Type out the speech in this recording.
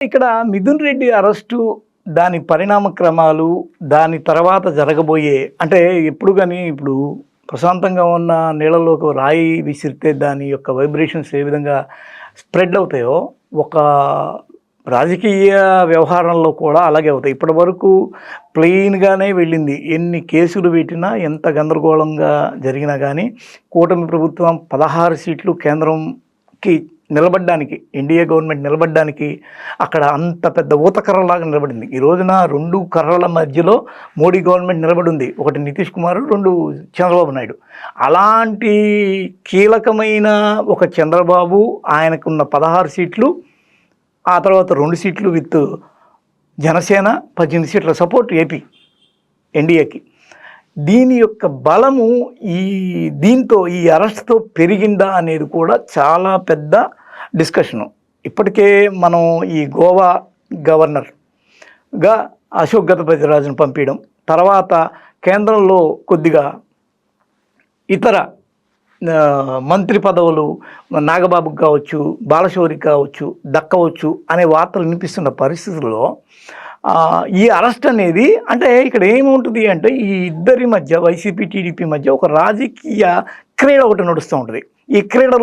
ఇక్కడ మిథున్ రెడ్డి అరెస్టు, దాని పరిణామ క్రమాలు, దాని తర్వాత జరగబోయే అంటే ఎప్పుడు కానీ ఇప్పుడు ప్రశాంతంగా ఉన్న నీళ్ళలోకి రాయి విసిరితే దాని యొక్క వైబ్రేషన్స్ ఏ విధంగా స్ప్రెడ్ అవుతాయో ఒక రాజకీయ వ్యవహారంలో కూడా అలాగే అవుతాయి. ఇప్పటి వరకు ప్లెయిన్గానే వెళ్ళింది. ఎన్ని కేసులు పెట్టినా ఎంత గందరగోళంగా జరిగినా కానీ కూటమి ప్రభుత్వం 16 సీట్లు కేంద్రంకి నిలబడ్డానికి, ఎన్డీఏ గవర్నమెంట్ నిలబడ్డానికి అక్కడ అంత పెద్ద ఊతకర్రలాగా నిలబడింది. ఈ రోజున 2 కర్రల మధ్యలో మోడీ గవర్నమెంట్ నిలబడింది. ఒకటి నితీష్ కుమార్, 2 చంద్రబాబు నాయుడు. అలాంటి కీలకమైన ఒక చంద్రబాబు, ఆయనకున్న 16 సీట్లు, ఆ తర్వాత 2 సీట్లు విత్ జనసేన, 18 సీట్ల సపోర్ట్ ఏపీ ఎన్డీఏకి. దీని యొక్క బలము దీంతో ఈ అరెస్ట్తో పెరిగిందా అనేది కూడా చాలా పెద్ద డిస్కషను. ఇప్పటికే మనం ఈ గోవా గవర్నర్గా అశోక్ గజపతిరాజును పంపించడం, తర్వాత కేంద్రంలో కొద్దిగా ఇతర మంత్రి పదవులు నాగబాబుకి కావచ్చు, బాలశౌరికి కావచ్చు, దక్కవచ్చు అనే వార్తలు వినిపిస్తున్న పరిస్థితుల్లో ఈ అరెస్ట్ అనేది అంటే ఇక్కడ ఏముంటుంది అంటే ఈ ఇద్దరి మధ్య వైసీపీ టీడీపీ మధ్య ఒక రాజకీయ క్రీడ ఒకటి నడుస్తూ ఉంటుంది. ఈ క్రీడలో